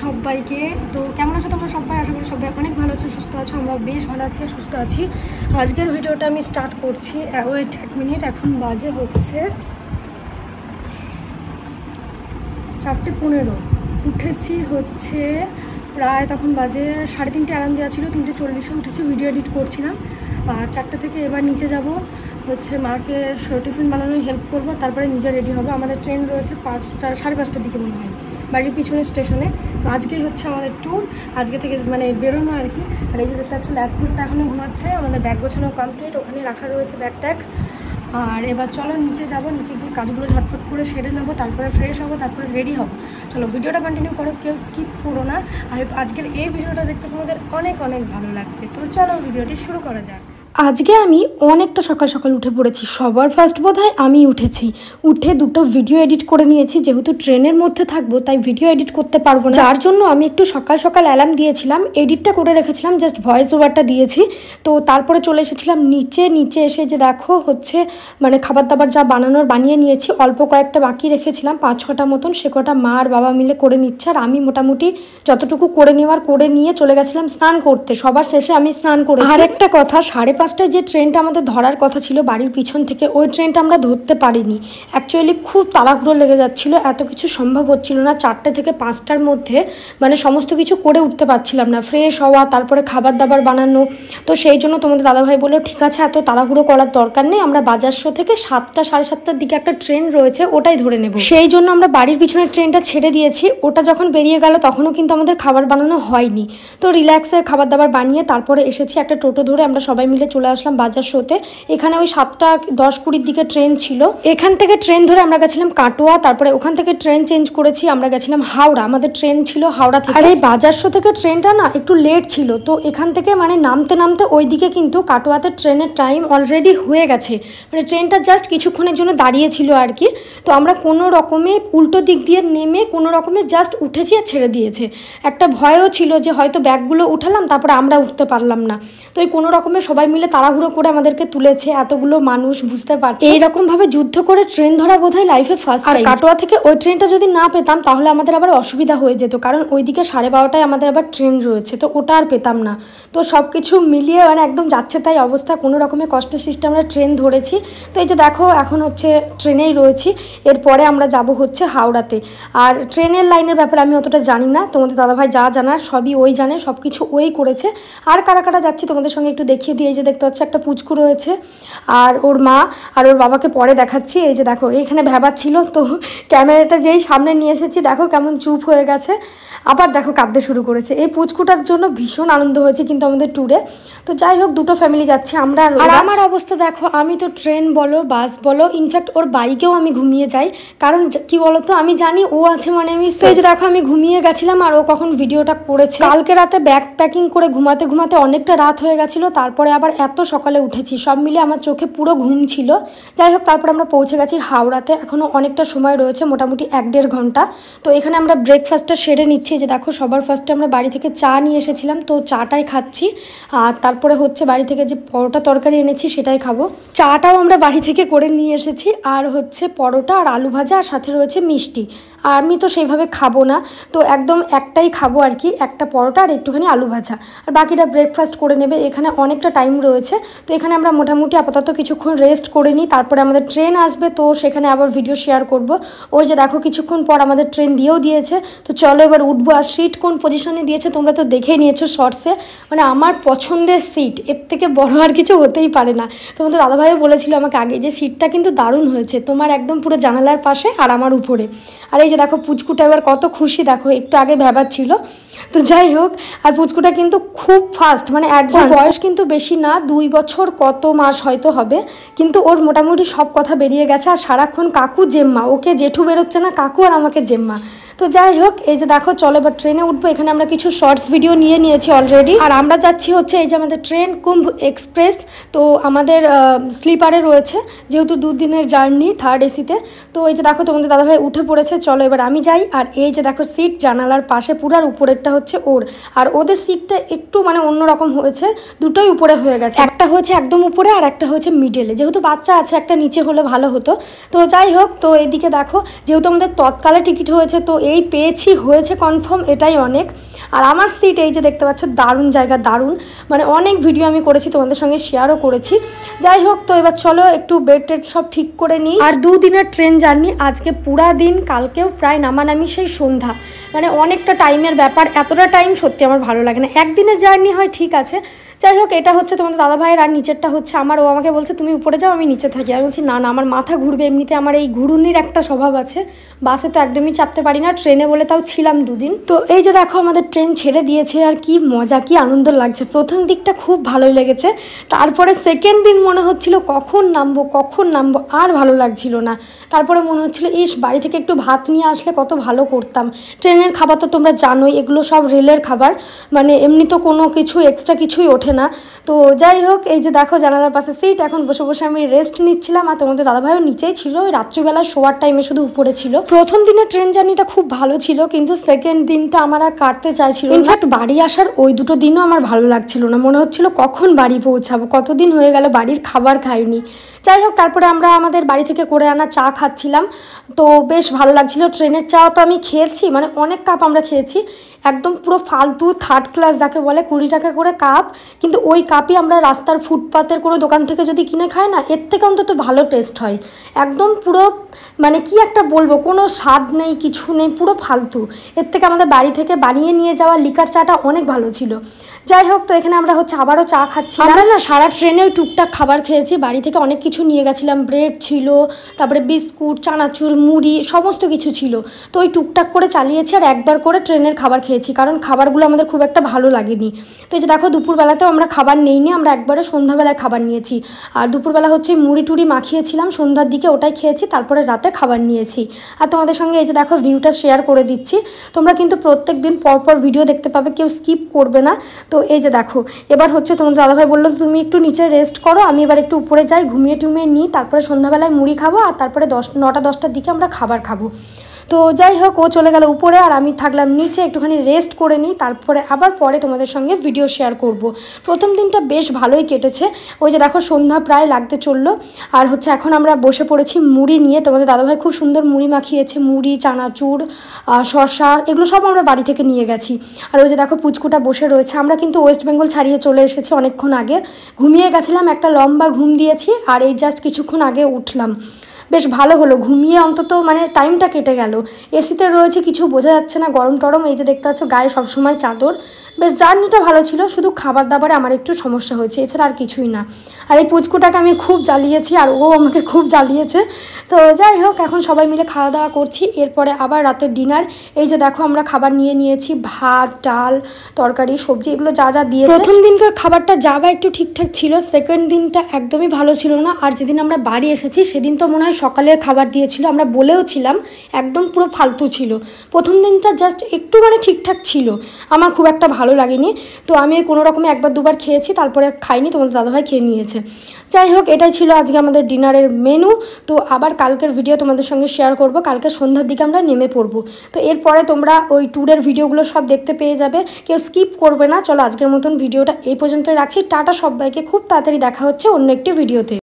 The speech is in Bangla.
সবাইকে। তো কেমন আছো তোমরা সবাই? আশা করি সবাই অনেক ভালো আছো, সুস্থ আছো। আমরা বেশ ভালো আছি, সুস্থ আছি। আজকের ভিডিওটা আমি স্টার্ট করছি। Wait 1 minute. এখন বাজে হচ্ছে 4:15। উঠেছি হচ্ছে প্রায়, তখন বাজে 3:30। অ্যালার্ম দেওয়া ছিল 3:40-এ উঠেছি। ভিডিও এডিট করছিলাম। আর 4টা থেকে এবার নিচে যাব, হচ্ছে মাকে টিফিন বানানোর হেল্প করবো, তারপরে নিজে রেডি হবে। আমাদের ট্রেন রয়েছে 5:30-5:30টার দিকে মনে হয়, বাড়ির পিছনে স্টেশনে। তো আজকেই হচ্ছে আমাদের ট্যুর, আজকে থেকে মানে বেরোনো আর কি। আর এই যে দেখতে পাচ্ছ ল্যাপটপটা এখনও ঘুমাচ্ছে। আমাদের ব্যাগ গোছানো কমপ্লিট, ওখানে রাখা রয়েছে ব্যাগ ট্যাগ। আর এবার চলো নিচে যাব, নিচে গিয়ে কাজগুলো ঝটফট করে সেরে নেবো, তারপরে ফ্রেশ হবো, তারপরে রেডি হবো। চলো ভিডিওটা কন্টিনিউ করো, কেউ স্কিপ করো না। আর আজকের এই ভিডিওটা দেখতে তোমাদের অনেক অনেক ভালো লাগবে। তো চলো ভিডিওটি শুরু করা যাক। আজকে আমি অনেকটা সকাল সকাল উঠে পড়েছি। সবার ফার্স্ট বোধহয় আমি উঠেছি। উঠে দুটো ভিডিও এডিট করে নিয়েছি। যেহেতু ট্রেনের মধ্যে থাকবো তাই ভিডিও এডিট করতে পারবো না, যার জন্য আমি একটু সকাল সকাল অ্যালার্ম দিয়েছিলাম, এডিটটা করে রেখেছিলাম, জাস্ট ভয়েস ওভারটা দিয়েছি। তো তারপরে চলে এসেছিলাম নিচে এসে যে দেখো হচ্ছে মানে খাবার দাবার যা বানানোর বানিয়ে নিয়েছি। অল্প কয়েকটা বাকি রেখেছিলাম, 5-6টা মতন। সে কটা মা আর বাবা মিলে করে নিচ্ছে, আর আমি মোটামুটি যতটুকু করে নেওয়ার করে নিয়ে চলে গেছিলাম স্নান করতে। সবার শেষে আমি স্নান করেছি। আর একটা কথা, 5:30টায় যে ট্রেনটা আমাদের ধরার কথা ছিল বাড়ির পিছন থেকে, ওই ট্রেনটা আমরা ধরতে পারিনি। অ্যাকচুয়ালি খুব তাড়াহুড়ো লেগে যাচ্ছিলো, এত কিছু সম্ভব হচ্ছিল না 4টে থেকে 5টার মধ্যে, মানে সমস্ত কিছু করে উঠতে পারছিলাম না। ফ্রেশ হওয়া, তারপরে খাবার দাবার বানানো। তো সেই জন্য তোমাদের দাদাভাই বললো ঠিক আছে, এত তাড়াহুড়ো করার দরকার নেই, আমরা বাজার শো থেকে 7টা-7:30টার দিকে একটা ট্রেন রয়েছে, ওটাই ধরে নেব। সেই জন্য আমরা বাড়ির পিছনের ট্রেনটা ছেড়ে দিয়েছি। ওটা যখন বেরিয়ে গেল তখনও কিন্তু আমাদের খাবার বানানো হয়নি। তো রিল্যাক্সে খাবার দাবার বানিয়ে তারপরে এসেছি। একটা টোটো ধরে আমরা সবাই মিলে চলে আসলাম বাজার শোতে। এখানে ওই 7:10-20 দিকে ট্রেন ছিল। এখান থেকে ট্রেন ধরে আমরা গেছিলাম কাটোয়া, তারপরে ওখান থেকে ট্রেন চেঞ্জ করেছি, আমরা গেছিলাম হাওড়া। আমাদের ট্রেন ছিল হাওড়া থেকে। আর এই বাজার শো থেকে ট্রেনটা না একটু লেট ছিল, তো এখান থেকে মানে নামতে ওইদিকে কিন্তু কাটোয়াতে ট্রেনের টাইম অলরেডি হয়ে গেছে। মানে ট্রেনটা জাস্ট কিছুক্ষণের জন্য দাঁড়িয়েছিল আর কি। তো আমরা কোনো রকমে উল্টো দিক দিয়ে নেমে কোনো রকমে জাস্ট উঠেছি আর ছেড়ে দিয়েছে। একটা ভয়ও ছিল যে হয়তো ব্যাগগুলো উঠালাম তারপরে আমরা উঠতে পারলাম না। তো এই কোনো রকমে সবাই মিলে তাড়াহুড়ো করে আমাদেরকে তুলেছে, এতগুলো মানুষ, বুঝতে পারছি। এইরকম ভাবে যুদ্ধ করে ট্রেন ধরা বোধহয় লাইফে ফার্স্ট। আর কাটোয়া থেকে ওই ট্রেনটা যদি না পেতাম তাহলে আমাদের আবার অসুবিধা হয়ে যেত, কারণ ওইদিকে 12:30টায় আমাদের আবার ট্রেন রয়েছে, তো ওটা আর পেতাম না। তো সব কিছু মিলিয়ে মানে একদম যাচ্ছে তাই অবস্থা। কোনো রকমের কষ্টের সিস্টেম আমরা ট্রেন ধরেছি। তো এই যে দেখো এখন হচ্ছে ট্রেনেই রয়েছি। এরপরে আমরা যাব হচ্ছে হাওড়াতে। আর ট্রেনের লাইনের ব্যাপারে আমি অতটা জানি না, তোমাদের দাদাভাই যা জানার সবই ওই জানে, সব কিছু ওই করেছে। আর কারা কারা যাচ্ছি তোমাদের সঙ্গে একটু দেখিয়ে দিয়ে। এই যে দেখতে হচ্ছে একটা পুচকু রয়েছে আর ওর মা আর ওর বাবাকে পরে দেখাচ্ছি। এই যে দেখো এইখানে ভ্যাবাচ্ছিল, তো ক্যামেরাটা যেই সামনে নিয়ে এসেছি দেখো কেমন চুপ হয়ে গেছে। আবার দেখো কাঁদতে শুরু করেছে। এই পুচকুটার জন্য ভীষণ আনন্দ হয়েছে কিন্তু আমাদের ট্যুরে। তো যাই হোক, দুটো ফ্যামিলি যাচ্ছে আমরা। আর আমার অবস্থা দেখো, আমি তো ট্রেন বলো বাস বলো, ইনফ্যাক্ট ওর বাইকেও আমি ঘুমিয়ে যাই। কারণ কি বলতো, আমি জানি ও আছে মানে আমি। তো এই যে দেখো আমি ঘুমিয়ে গেছিলাম আর ও কখন ভিডিওটা করেছে। কালকে রাতে ব্যাগ প্যাকিং করে ঘুমাতে ঘুমাতে অনেকটা রাত হয়ে গেছিলো। তারপরে আবার এত সকালে উঠেছি, সব মিলে আমার চোখে পুরো ঘুম ছিল। যাই হোক, তারপরে আমরা পৌঁছে গেছি হাওড়াতে। এখনও অনেকটা সময় রয়েছে, মোটামুটি 1-1.5 ঘন্টা। তো এখানে আমরা ব্রেকফাস্টটা সেরে নিচ্ছি। যে দেখো সবার ফার্স্টে আমরা বাড়ি থেকে চা নিয়ে এসেছিলাম, তো চাটাই খাচ্ছি। আর তারপরে হচ্ছে বাড়ি থেকে যে পরোটা তরকারি এনেছি সেটাই খাবো। চাটাও আমরা বাড়ি থেকে করে নিয়ে এসেছি। আর হচ্ছে পরোটা আর আলু ভাজা, আর সাথে রয়েছে মিষ্টি। আর আমি তো সেইভাবে খাবো না, তো একদম একটাই খাবো আর কি, একটা পরোটা আর একটুখানি আলু ভাজা। আর বাকিটা ব্রেকফাস্ট করে নেবে। এখানে অনেকটা টাইম রয়েছে, তো এখানে আমরা মোটামুটি আপাতত কিছুক্ষণ রেস্ট করে নিই। তারপরে আমাদের ট্রেন আসবে, তো সেখানে আবার ভিডিও শেয়ার করব। ওই যে দেখো কিছুক্ষণ পর আমাদের ট্রেন দিয়েও দিয়েছে। তো চলো এবার উঠবো। আর সিট কোন পজিশনে দিয়েছে তোমরা তো দেখেই নিয়েছো শর্টসে। মানে আমার পছন্দের সিট, এর থেকে বড় আর কিছু হতেই পারে না। তোমাদের দাদাভাইও বলেছিল আমাকে আগে যে সিটটা কিন্তু দারুণ হয়েছে, তোমার একদম পুরো জানালার পাশে আর আমার উপরে। আর এই যে দেখো পুচকুটা এবার কত খুশি, দেখো একটু আগে ভ্যাবাচ্ছিল। তো যাই হোক, আর পুচকুটা কিন্তু খুব ফাস্ট, মানে অ্যাডভান্স। বয়স কিন্তু বেশি না, 2 বছর কত মাস হয়তো হবে, কিন্তু ওর মোটামুটি সব কথা বেরিয়ে গেছে। আর সারাক্ষণ কাকু জেম্মা, ওকে জেঠু বেরোচ্ছে না, কাকু আর আমাকে জেম্মা। তো যাই হোক, এই যে দেখো চলো এবার ট্রেনে উঠবো। এখানে আমরা কিছু শর্টস ভিডিও নিয়ে নিয়েছি অলরেডি। আর আমরা যাচ্ছি হচ্ছে এই যে আমাদের ট্রেন কুম্ভ এক্সপ্রেস। তো আমাদের স্লিপারে রয়েছে, যেহেতু 2 দিনের জার্নি, 3rd এসিতে। তো এই যে দেখো তোমাদের দাদাভাই উঠে পড়েছে, চলো এবার আমি যাই। আর এই যে দেখো সিট জানালার পাশে পুরো, আর উপরেরটা হচ্ছে ওর। আর ওদের সিটটা একটু মানে অন্যরকম হয়েছে, দুটোই উপরে হয়ে গেছে। একটা হয়েছে একদম উপরে আর একটা হয়েছে মিডলে। যেহেতু বাচ্চা আছে একটা নিচে হলে ভালো হতো। তো যাই হোক, তো এদিকে দেখো যেহেতু আমাদের তৎকালে টিকিট হয়েছে, তো এই পেয়েছি, হয়েছে কনফার্ম, এটাই অনেক। আর আমার সিট এই যে দেখতে পাচ্ছ, দারুণ জায়গা, দারুণ, মানে অনেক ভিডিও আমি করেছি, তোমাদের সঙ্গে শেয়ারও করেছি। যাই হোক, তো এবার চলো একটু বেড টেড সব ঠিক করে নিই। আর 2 দিনের ট্রেন জার্নি, আজকে পুরা দিন, কালকেও প্রায় নামানামি সেই সন্ধ্যা, মানে অনেকটা টাইমের ব্যাপার। এতটা টাইম সত্যি আমার ভালো লাগে না। একদিনের জার্নি হয় ঠিক আছে। যাই হোক, এটা হচ্ছে তোমাদের দাদাভাইয়ের, আর নিচেরটা হচ্ছে আমার। ও আমাকে বলছে তুমি উপরে যাও, আমি নিচে থাকি। আমি বলছি না না, আমার মাথা ঘুরবে, এমনিতে আমার এই ঘুরুনির একটা স্বভাব আছে, বাসে তো একদমই চাপতে পারি না, ট্রেনে বলে তাও ছিলাম 2 দিন। তো এই যে দেখো আমাদের ট্রেন ছেড়ে দিয়েছে, আর কি মজা, কি আনন্দ লাগছে। প্রথম দিকটা খুব ভালোই লেগেছে, তারপরে সেকেন্ড দিন মনে হচ্ছিল কখন নামবো, আর ভালো লাগছিল না। তারপরে মনে হচ্ছিল ইস, বাড়ি থেকে একটু ভাত নিয়ে আসলে কত ভালো করতাম। ট্রেনের খাবার তো তোমরা জানোই, এগুলো সব রেলের খাবার, মানে এমনি তো কোনো কিছু এক্সট্রা কিছুই ওঠে না। তো যাই হোক, এই যে দেখো জানালার পাশে সিট, এখন বসে বসে আমি রেস্ট নিচ্ছিলাম। আর তোমাদের দাদাভাইও নিচেই ছিল, রাত্রিবেলায় শোয়ার টাইমে শুধু উপরে ছিল। প্রথম দিনের ট্রেন জার্নিটা খুব ভালো ছিল, কিন্তু সেকেন্ড দিনটা আমার আর কাটতে চাইছিল। ইনফ্যাক্ট বাড়ি আসার ওই 2 দিনও আমার ভালো লাগছিল না, মনে হচ্ছিল কখন বাড়ি পৌঁছাবো, কতদিন হয়ে গেল বাড়ির খাবার খাইনি। যাই হোক, তারপরে আমরা আমাদের বাড়ি থেকে করে আনা চা খাচ্ছিলাম, তো বেশ ভালো লাগছিল। ট্রেনের চা তো আমি খেয়েছি, মানে অনেক কাপ আমরা খেয়েছি, একদম পুরো ফালতু থার্ড ক্লাস যাকে বলে, 20 টাকা করে কাপ। কিন্তু ওই কাপই আমরা রাস্তার ফুটপাতের কোনো দোকান থেকে যদি কিনে খাই না, এর থেকে অন্তত ভালো টেস্ট হয়। একদম পুরো মানে কি একটা বলবো, কোনো স্বাদ নেই, কিছু নেই, পুরো ফালতু। এর থেকে আমাদের বাড়ি থেকে বানিয়ে নিয়ে যাওয়া লিকার চাটা অনেক ভালো ছিল। যাই হোক, তো এখানে আমরা হচ্ছে আবারও চা খাচ্ছি। আমরা না সারা ট্রেনেও টুকটাক খাবার খেয়েছি, বাড়ি থেকে অনেক কিছু নিয়ে গেছিলাম, ব্রেড ছিল, তারপরে বিস্কুট, চানাচুর, মুড়ি, সমস্ত কিছু ছিল। তো ওই টুকটাক করে চালিয়েছি, আর একবার করে ট্রেনের খাবার খেয়েছি, কারণ খাবারগুলো আমাদের খুব একটা ভালো লাগেনি। তো এই যে দেখো, দুপুরবেলাতেও আমরা খাবার নেইনি, আমরা একবারে সন্ধ্যাবেলায় খাবার নিয়েছি। আর দুপুরবেলা হচ্ছে মুড়ি টুড়ি মাখিয়েছিলাম সন্ধ্যার দিকে, ওটাই খেয়েছি, তারপরে রাতে খাবার নিয়েছি। আর তোমাদের সঙ্গে এই যে দেখো ভিউটা শেয়ার করে দিচ্ছি। তোমরা কিন্তু প্রত্যেক দিন পরপর ভিডিও দেখতে পাবে, কেউ স্কিপ করবে না। তো এই যে দেখো, এবার হচ্ছে তোমাদের দাদাভাই বললো তুমি একটু নিচে রেস্ট করো, আমি এবার একটু উপরে যাই, ঘুমিয়ে টুমিয়ে নিই, তারপরে সন্ধ্যাবেলায় মুড়ি খাবো, আর তারপরে 9টা-10টার দিকে আমরা খাবার খাবো। তো যাই হোক, ও চলে গেল উপরে, আর আমি থাকলাম নিচে, একটুখানি রেস্ট করে নিই, তারপরে আবার পরে তোমাদের সঙ্গে ভিডিও শেয়ার করব। প্রথম দিনটা বেশ ভালোই কেটেছে। ওই যে দেখো সন্ধ্যা প্রায় লাগতে চললো, আর হচ্ছে এখন আমরা বসে পড়েছি মুড়ি নিয়ে। তোমাদের দাদাভাই খুব সুন্দর মুড়ি মাখিয়েছে, মুড়ি, চানাচুর, শসা, এগুলো সব আমরা বাড়ি থেকে নিয়ে গেছি। আর ওই যে দেখো পুচকুটা বসে রয়েছে। আমরা কিন্তু ওয়েস্ট বেঙ্গল ছাড়িয়ে চলে এসেছি অনেকক্ষণ আগে, ঘুমিয়ে গেছিলাম, একটা লম্বা ঘুম দিয়েছি, আর এই জাস্ট কিছুক্ষণ আগে উঠলাম। বেশ ভালো হলো, ঘুমিয়ে অন্তত মানে টাইমটা কেটে গেল। এসিতে রয়েছে, কিছু বোঝা যাচ্ছে না, গরম টরম। এই যে দেখতে পাচ্ছ গায়ে সবসময় চাদর। বেশ জার্নিটা ভালো ছিল, শুধু খাবার দাবারে আমার একটু সমস্যা হয়েছে, এছাড়া আর কিছুই না। আর এই পুচকুটাকে আমি খুব জ্বালিয়েছি, আর ও আমাকে খুব জ্বালিয়েছে। তো যাই হোক, এখন সবাই মিলে খাওয়া দাওয়া করছি, এরপরে আবার রাতের ডিনার। এই যে দেখো আমরা খাবার নিয়ে নিয়েছি, ভাত, ডাল, তরকারি, সবজি, এগুলো যা যা দিয়েছে। প্রথম দিনকার খাবারটা যা বা একটু ঠিকঠাক ছিল, সেকেন্ড দিনটা একদমই ভালো ছিল না। আর যেদিন আমরা বাড়ি এসেছি সেদিন তো মনে হয় সকালের খাবার দিয়েছিল, আমরা বলেও ছিলাম, একদম পুরো ফালতু ছিল। প্রথম দিনটা জাস্ট একটু মানে ঠিকঠাক ছিল, আমার খুব একটা ভালো লাগেনি। তো আমি কোনো রকমে একবার দুবার খেয়েছি, তারপরে খাইনি, তোমাদের দাদাভাই খেয়ে নিয়েছে। যাই হোক, এটাই ছিল আজকে আমাদের ডিনারের মেনু। তো আবার কালকের ভিডিও তোমাদের সঙ্গে শেয়ার করব, কালকে সন্ধ্যার দিকে আমরা নেমে পড়বো। তো এরপরে তোমরা ওই ট্যুরের ভিডিওগুলো সব দেখতে পেয়ে যাবে, কেউ স্কিপ করবে না। চলো আজকের মতন ভিডিওটা এই পর্যন্ত রাখছি, টাটা সবাইকে, খুব তাড়াতাড়ি দেখা হচ্ছে অন্য একটি ভিডিওতে।